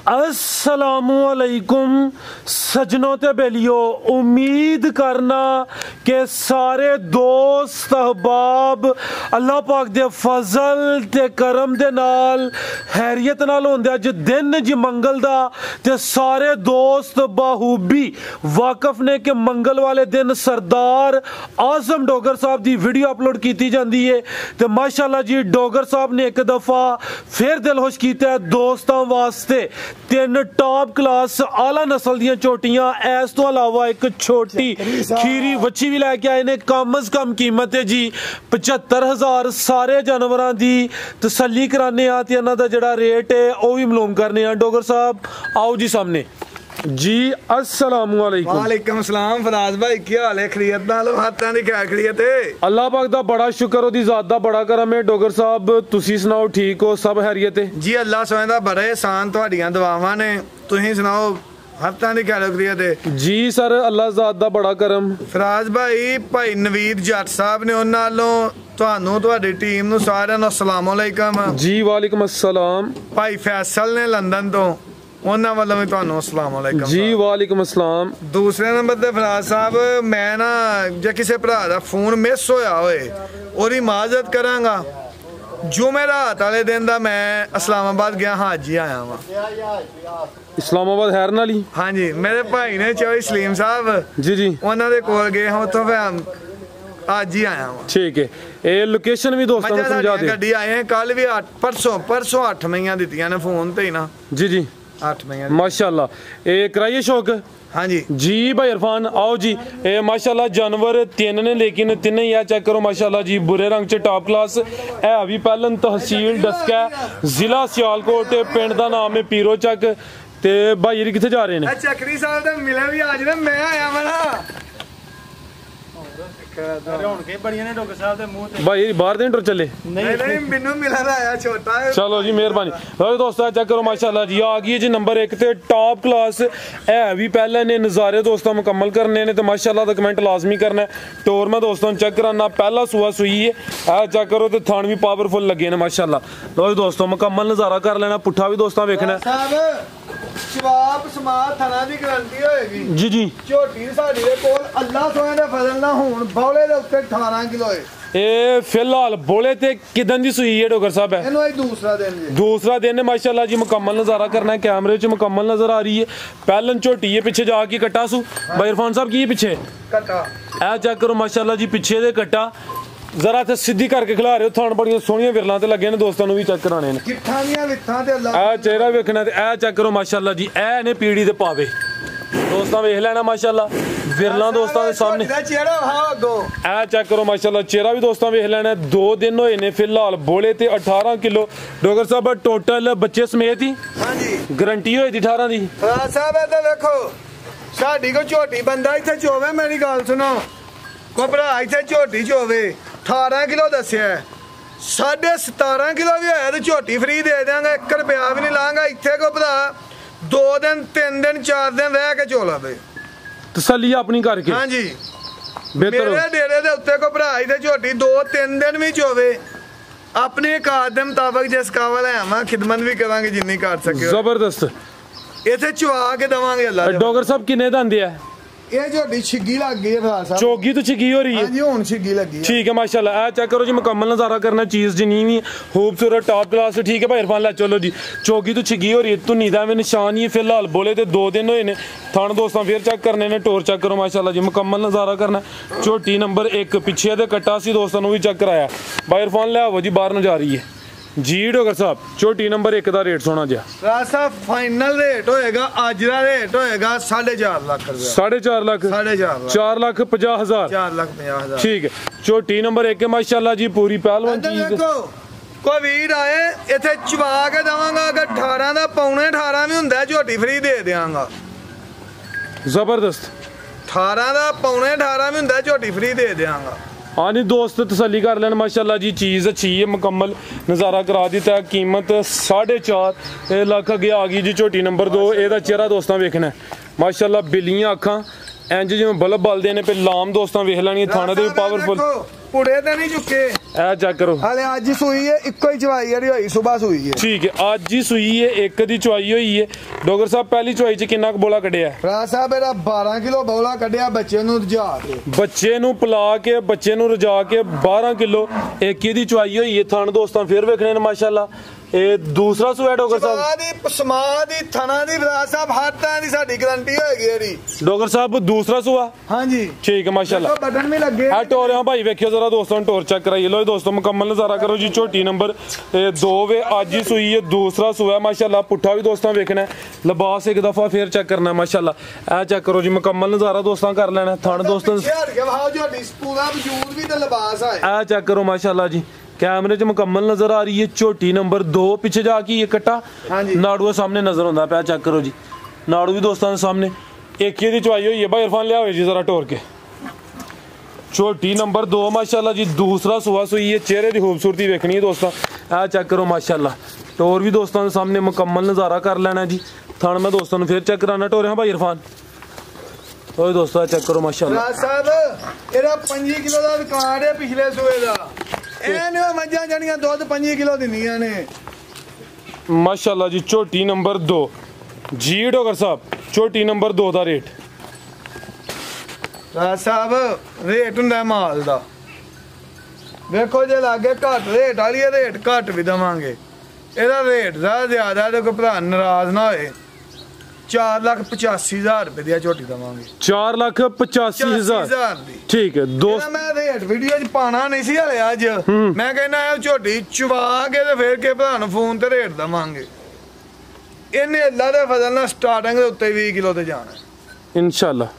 अस्सलामुअलैकुम सजनों ते बेलियो, उम्मीद करना कि सारे दोस्त अहबाब अल्लाह पाक दे फजल ते करम दे नाल हैरियत नाल होंदे। अज दिन जी मंगल दा ते सारे दोस्त बाहूबी वाकफ ने कि मंगल वाले दिन सरदार आजम डोगर साहब दी वीडियो अपलोड की जाती है। तो माशाल्लाह जी डोगर साहब ने एक दफ़ा फिर दिलखुश किया दोस्तों वास्ते 3 टॉप क्लास आला नस्ल दी झोटियां, इस तो अलावा एक छोटी खीरी वच्छी भी लैके आए ने। कम अज कम कीमत है जी 75,000। सारे जानवरों की तसल्ली कराने ते इन्हां दा जिहड़ा रेट है वह भी मालूम करने। डोगर साहब आओ जी सामने जी। अस्सलामुअलैकुम। वालेकुम सलाम फराज भाई, क्या हाल है? खैरियत नाल हाथां दी क्या खैरियत है? अल्लाह पाक दा बड़ा शुक्र, ओदी ज़ात दा बड़ा करम है। डोगर साहब तुसी सुनाओ, ठीक हो? सब खैरियत है जी? अल्लाह सोने दा बड़ा एहसान, तुहाडियां दुआवां ने। तुसीं सुनाओ, हाथां दी क्या खैरियत है? जी सर अल्लाह ज़ात दा बड़ा करम। फराज भाई, भाई नवीद जट साहब ने उन्हां नालों ਤੁਹਾਨੂੰ ਤੁਹਾਡੀ ਟੀਮ ਨੂੰ ਸਾਰਿਆਂ ਨੂੰ अस्सलाम वालेकुम जी। वालेकुम अस्सलाम। भाई फैसल ने लंदन तो ਉਹਨਾਂ ਵੱਲੋਂ ਵੀ ਤੁਹਾਨੂੰ अस्सलाम वालेकुम जी। वालेकुम अस्सलाम। दूसरे नंबर ਤੇ ਫਰਾਜ਼ ਸਾਹਿਬ, ਮੈਂ ਨਾ ਜੇ ਕਿਸੇ ਭਰਾ ਦਾ ਫੋਨ ਮਿਸ ਹੋਇਆ ਹੋਏ ਉਹਦੀ ਮਾਜ਼ਰਤ ਕਰਾਂਗਾ। जुमेरात वाले दिन दा मैं इस्लामाबाद गया, हाजी आया वा। इस्लामाबाद हैरन वाली? हाँ जी, मेरे भाई ने चौधरी सलीम साहब जी जी उन्होंने कोल गए हम, उत्थों मैं आज ही आया वा। ठीक है, ये लोकेशन भी दोस्तों को समझा दे। गड्डी आए हैं कल भी, परसों 8 मईयां दित्तियां ने फोन ते ही ना। जी जी 8 मईयां माशाल्लाह। ये कराइए शौक। हाँ जी जी भाई इरफान आओ जी। ए माशाल्लाह जानवर 3 ने, लेकिन 3 ही चेक करो माशाल्लाह जी, बुरे रंग च टॉप क्लास है। अभी पहलन तहसील डस्का, जिला सियालकोट, पिंड का नाम है पीरो चक। ते भाई जी किथे जा रहे हैं? चक्री साहब तो मिले भी आज ने, मैं आया वा ना। भाई बाहर दिन चले नहीं मैनू मिला आया छोटा। चलो जी मेहरबानी। दोस्तों चेक करो माशाल्लाह जी, आ गई जी नंबर 1 ते टॉप क्लास है भी। पहले ने नज़ारे दोस्तों मुकम्मल करने ने तो माशाल्लाह दा कमेंट लाजमी करना है। टोर में दोस्तों चेक कराना, पहला सुआ सुई है चेक करो, तो थान भी पावरफुल लगे ने माशाल्लाह। लो दोस्तों मुकम्मल नज़ारा कर लेना, पुट्ठा भी दोस्तों वेखना। जवाब समात थाना दी गारंटी होएगी जी जी। झोटी साडी दे कोल अल्लाह सोने दे फजल ना हुन बौले दे उत्ते 18 किलो है। ए फिलहाल बोले ते किदन दी सुई है डोगर साहब? है इनो दूसरा दिन जी, दूसरा दिन है माशाल्लाह जी। मुकम्मल नज़ारा करना है, कैमरे च मुकम्मल नजर आ रही है। पहलन झोटी है, पीछे जाके कट्टा सू। भाई इरफान साहब की पीछे कट्टा ए चेक करो माशाल्लाह जी, पीछे दे कट्टा जरा थे सीधी करके खिला रहे हो। थान बड़ियां सोहनियां विरलां ते लगे ने, दोस्तों भी चेक कराने ने। गिट्ठां दियां वित्थां ते अल्लाह ए चेहरा वेखना ते ए चेक करो माशाल्लाह जी, ए ने पीड़ी दे पावे दोस्तों वेख लेना माशाल्लाह। विरलां दोस्तों दे सामने चेहरा हां अगो ए चेक करो माशाल्लाह, चेहरा भी दोस्तों वेख लेना। 2 दिन होए ने फिलहाल, बोले ते 18 किलो डोगर साहब टोटल बच्चे समेत ही। हां जी गारंटी होई दी 18 दी। हां साहब ए देखो साडी को झोटी बंदा इथे चोवे, मेरी गल सुनो, को भरा इथे झोटी चोवे 18 किलो दस्या, 17.5 किलो भी है तो झोटी फ्री दे देंगे, 1 रुपया भी नहीं लांगा। इथे को भरा 2 दिन 3 दिन 4 दिन रह के चोला पे तसल्ली अपनी करके। हाँ जी बेहतर मेरे डेरे दे उत्ते को भरा इथे झोटी 2-3 दिन भी चोवे, अपने कार दे मुताबिक जिस काबल है हम खिदमत भी करांगे जिन्नी कर सके। जबरदस्त इथे चुवा के देवांगे अल्लाह। डोगर साहब किन्ने दंदे है? ये झोटी छिग्गी लग गई है फराज साहब। चोगी तो छिग्गी हो रही है? हां जी हुन छिग्गी लगी है। ठीक है माशाल्लाह। आ चेक करो जी, मुकम्मल नज़ारा करना, चीज़ जिनी भी खूबसूरत टॉप क्लास। ठीक है भाई इरफान ला चलो जी। चोगी तो छिग्गी हो रही है, धुनी दा में निशान ही फिलहाल बोले तो 2 दिन होए ने। थान दोस्तों फिर चेक करने ने, टोर चेक करो माशाल्लाह जी, मुकम्मल नज़ारा करना। झोटी नंबर 1 पिछे दे कट्टा सी दोस्तों भी चेक कराया। भाई इरफान ले आवो जी, बाहर न जा रही है जी। डोगर साहब झोटी नंबर 1 का रेट सोना जी रासा फाइनल रेट होएगा, आज का रेट होएगा 4.5 लाख रुपया। 4.5 लाख? 4,50,000। 4,50,000 ठीक है। झोटी नंबर 1 माशाल्लाह जी, पूरी पहलवान चीज। कोई वीर आए इथे चुवा के देवांगा, अगर 18 दा पौने 18 भी हुंदा झोटी फ्री दे देंगा। जबरदस्त। 18 दा पौने 18 भी हुंदा झोटी फ्री दे देंगा। हाँ नहीं दोस्त तसल्ली कर लेना माशाल्लाह जी, चीज़ अच्छी है, मुकम्मल नज़ारा करा दिता है। कीमत 4.5 लाख अगे आ गई जी। झोटी नंबर 2 एदा चेहरा दोस्तों वेखना है माशाल्लाह, बिल्लियां अखां ਇੰਜ ਜਿਵੇਂ ਬਲਬ ਬਲਦੇ ਨੇ, पे ਲਾਮ ਦੋਸਤਾਂ ਵੇਖ ਲੈਣੀ ਥਾਣੇ ਦੇ ਵੀ ਪਾਵਰਫੁਲ पुड़े ते नहीं चुके ए चेक करो हाले आज ही सुई है इको ही चवाई है होई सुबह सुई है ठीक है आज ही सुई है एक दी चवाई होई है डॉक्टर साहब पहली चवाई च कितना बोला कढ़िया भरा साहब मेरा 12 किलो बोला कढ़िया बच्चे नु रजा के बच्चे नु पिला के बच्चे नु रजा के 12 किलो एक दी चवाई होई है थान दोस्तां फिर वेखने ने माशाल्लाह ਇਹ ਦੂਸਰਾ ਸੂਆ ਡਾਕਟਰ ਸਾਹਿਬ ਦੀ ਪਸਮਾ ਦੀ ਥਣਾ ਦੀ ਵਿਰਾਸਤ ਸਾਹਿਬ ਹਰ ਤਰ੍ਹਾਂ ਦੀ ਸਾਡੀ ਗਾਰੰਟੀ ਹੋਏਗੀ ਇਹਦੀ ਡਾਕਟਰ ਸਾਹਿਬ ਦੂਸਰਾ ਸੂਆ ਹਾਂਜੀ ਠੀਕ ਹੈ ਮਾਸ਼ਾਅੱਲਾ ਬਟਨ ਵੀ ਲੱਗੇ ਆ ਟੋਰਿਆਂ ਭਾਈ ਵੇਖਿਓ ਜ਼ਰਾ ਦੋਸਤਾਂ ਟੋਰ ਚੈੱਕ ਕਰਾਈਏ ਲੋ ਦੋਸਤੋ ਮੁਕੰਮਲ ਨਜ਼ਾਰਾ ਕਰੋ ਜੀ ਝੋਟੀ ਨੰਬਰ 2 ਵੇ ਅੱਜ ਹੀ ਸੂਈ ਹੈ ਦੂਸਰਾ ਸੂਆ ਮਾਸ਼ਾਅੱਲਾ ਪੁੱਠਾ ਵੀ ਦੋਸਤਾਂ ਵੇਖਣਾ ਲਿਬਾਸ ਇੱਕ ਦਫਾ ਫੇਰ ਚੈੱਕ ਕਰਨਾ ਮਾਸ਼ਾਅੱਲਾ ਆ ਚੈੱਕ ਕਰੋ ਜੀ ਮੁਕੰਮਲ ਨਜ਼ਾਰਾ ਦੋਸਤਾਂ ਕਰ ਲੈਣਾ ਥਣ ਦੋਸਤਾਂ ਸ਼ੇਅਰ ਕੇ ਵਾਓ ਝੋਟੀ ਪੂਰਾ ਵਜੂਦ ਵੀ ਤੇ ਲਿਬਾਸ ਹੈ ਆ ਚੈੱਕ ਕਰੋ ਮਾਸ਼ਾਅੱਲਾ ਜੀ कैमरे च मुकम्मल नजर आ रही है झोटी नंबर 2 पीछे जाके ये कट्टा नाड़ू सामने नजर आता पे चेक करो जी नाड़ू भी दोस्तों के सामने एक ही चवाई हुई है भाई इरफान लिया जी जरा टोर के झोटी नंबर 2 माशाल्लाह जी दूसरा सुहा सुई है चेहरे की खूबसूरती देखनी है दोस्तों आ चेक करो माशाल्लाह टोर भी दोस्तों के सामने मुकम्मल नज़ारा कर लेना जी थान मैं दोस्तों फिर चेक कराना टोर हाँ भाई इरफान ओए दोस्तों चेक करो माशाल्लाह साहब एरा 5 किलो का रिकॉर्ड है पिछले सुए का मझा जड़ियां दुध 5 किलो दिंदियां ने माशाल्लाह जी झोटी नंबर 2 जी डॉक्टर साहब झोटी नंबर 2 दा रेट साहब रेट हुंदा माल दा देखो जे लागे घट रेट वाली रेट घट भी देवांगे एदा रेट ज्यादा ते कोई भरा नाराज ना होए 4,85,000 रुपए दी झोटी देवांगे 4,85,000 ठीक है दोस्त मैं रेट वीडियो च पाना नहीं सी हले अज मैं कहना है झोटी चुवा के ते फिर के भरा नु फोन ते रेट देवांगे इन्ने अल्लाह दे फजल नाल स्टार्टिंग दे उत्ते 20 किलो ते जाना इंशाल्लाह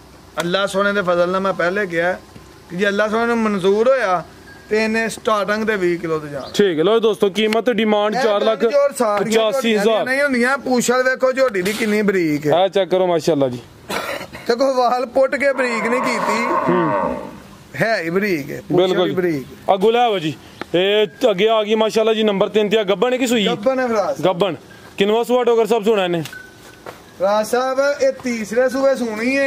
अल्लाह सोने दे फजल नाल मैं पहले कहा कि जे अल्लाह सोने नु मंजूर होया ते इन्ने स्टार्टिंग दे 20 किलो ते जाना ठीक है लो दोस्तों कीमत डिमांड 4,85,000 नहीं होंदियां पूछल देखो झोटी दी कितनी बरीक है आ चेक करो माशाल्लाह जी देखो वाल पुट के बरीक नहीं कीती है ही बरीक है बिल्कुल बरीक अगू ले आओ जी ए आगे आ गई माशाल्लाह जी नंबर 3 ते गब्बन है कि सुई गब्बन है फराज गब्बन किनवा सुआ डॉक्टर साहब सुना ने फराज साहब ये तीसरे सुबह सुनी है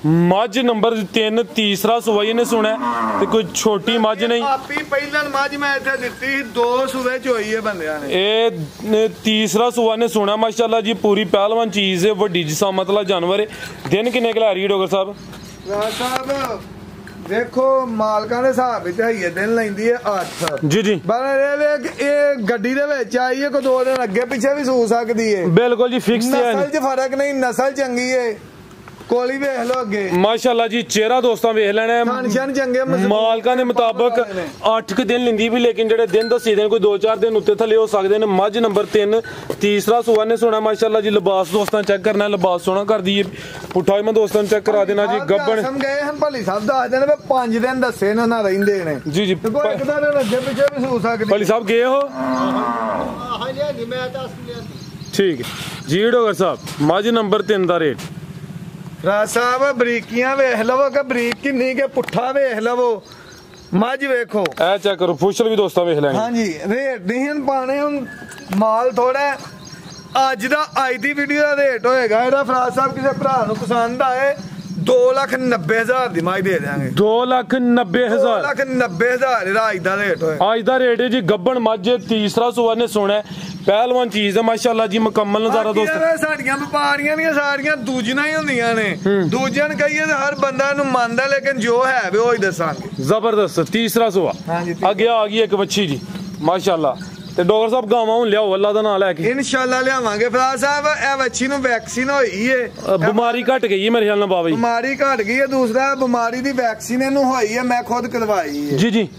मज नंबर 3 तीसरा सुवाई ने सुना ते कोई छोटी मज नहीं आपी पहला मज मैं इथे दित्ती 2 सुबह च होई है बंदियां ने ए तीसरा सुवा ने सुना माशाल्लाह जी पूरी पहलवान चीज है वड्डी जिसामत वाला जानवर है दिन किन्ने खिला रही है डॉक्टर साहब साहब देखो मालकां दे हिसाब विच है दिन लैंदी है 8 जी जी पर ये गड्डी दे विच आई है कोई 2 दिन अगे पीछे भी सू सकदी है बिल्कुल जी फिक्स है नस्ल च फर्क नहीं नस्ल चंगी है कोली वेख लो अगे माशाल्लाह जी चेहरा दोस्तां वेख लेना है मालकां दे मुताबिक 8 दिन लिंदी भी लेकिन जेडे दिन दसी दिन कोई 2-4 दिन उत्ते थले हो सकदे ने मज नंबर 3 तीसरा सुआ ने सोना माशाल्लाह जी लिबास दोस्तां चेक करना लिबास सोना कर दी पुठा भी मैं दोस्तां चेक करा देना जी गब्बन हम गए हम भली साहब दस दिन 5 दिन दसे ना रहिंदे ने जी जी कोई एक दिन अगे पीछे भी सू सकदी भली साहब गए हो हां जी मैं दस लिया ठीक है जी डॉक्टर साहब मज नंबर 3 दा रेट राज साहब बरीकियां वेख लवो कि बरीक किन्नी के पुठा वेख लवो मज वेखो ए चेक करो फुशल भी दोस्तां वेख लेंगे हां जी रेट नहीं पाने हुन माल थोड़ा अज दा आज दी वीडियो दा रेट होएगा एदा फराज साहब किसे भरा नु पसंद आए 2,90,000 दी माई दे देंगे 2,90,000 2,90,000 एदा आज दा रेट होएगा आज दा रेट है जी गब्बन मज तीसरा सुआ ने सोना पहलवान चीज है माशाल्लाह जी मुकम्मल नजारा दोस्तों साडियां व्यापारियां दी सारियां दूजियां ही होंदियां ने दूजियां कहिए ते हर बंदा नु मानदा लेकिन जो है वे ओही दसांगे जबरदस्त तीसरा सुआ आगे आ गई एक बच्ची जी माशाल्लाह ते डॉक्टर साहब गावां हुन लियाओ अल्लाह दा नाम लेके इंशाल्लाह लियावांगे फराज साहब ए बच्ची नु वैक्सीन होई है बीमारी घट गई है मेरे ख्याल नाल बाबा जी बीमारी घट गई है दूसरा बीमारी दी वैक्सीन इनु होई है मैं खुद करवाई है जी जी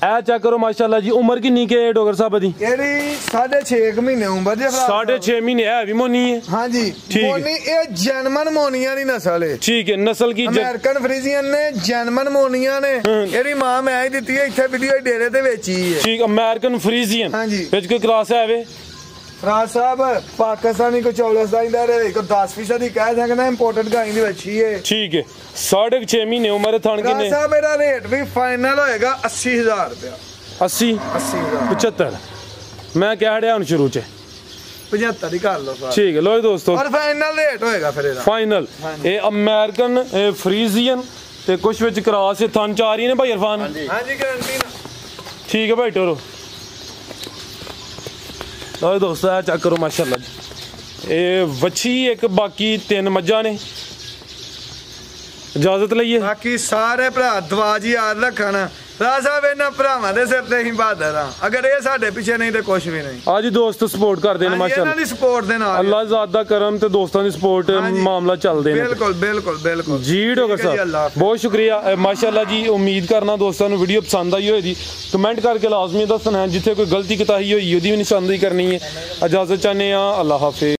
ए चेक करो माशाल्लाह जी उम्र कितनी के है डॉक्टर साहब दी एरी 6.5 महीने उम्र जे 6.5 महीने है भी मोनी है हां जी मोनी ए जर्मन मोनिया दी नस्ल है ठीक है नस्ल की अमेरिकन फ्रीजियन ने जर्मन मोनिया ने एरी मां मैं ही दित्ती है इथे वीडियो डेरे ते बेची है ठीक अमेरिकन फ्रीजियन हां जी विच कोई क्लास है वे फराज साहब पाकिस्तानी को 14 दाइंदा को 10% ही कह सकना इंपोर्टेड गाय दी बच्ची है ठीक है 6.5 महीने उम्र थान किने साहब मेरा रेट भी फाइनल होएगा 80,000 रुपया 80 80,000 75 मैं क्या हड़या हुन शुरू च 75 ही कर लो साहब। ठीक है लो जी दोस्तों, और फाइनल रेट होएगा फिर ਇਹਦਾ फाइनल ये अमेरिकन फ्रीजियन ते कुछ विच क्रॉस थन चाह रही ने भाई इरफान। हाँ जी गारंटी ना। ठीक है भाई टोरो लो जी दोस्तों चेक करो माशाल्लाह जी, ये वच्छी एक बाकी 3 मज्जां ने। इजाजत लईए बाकी सारे भरा दुआ जी याद रखना राज साहब इन्हां भरावां दे सिर ते ही बहादुर हां, अगर ये साडे पीछे नहीं तो कुछ भी नहीं। आज ही दोस्त सपोर्ट कर देना माशाल्लाह, इन्हां दी सपोर्ट दे नाल अल्लाह ज़ात दा करम ते दोस्तां दी सपोर्ट मामला चल देना। बिल्कुल बिल्कुल बिल्कुल जी डॉक्टर साहब बहुत शुक्रिया माशाल्लाह जी। उम्मीद करना दोस्तों वीडियो पसंद आई होगी, कमेंट करके लाजमी दसना है, जिथे कोई गलती कोताही होई ओहदी भी निशानदेही करनी है। इजाजत चाहने अल्लाह हाफिज।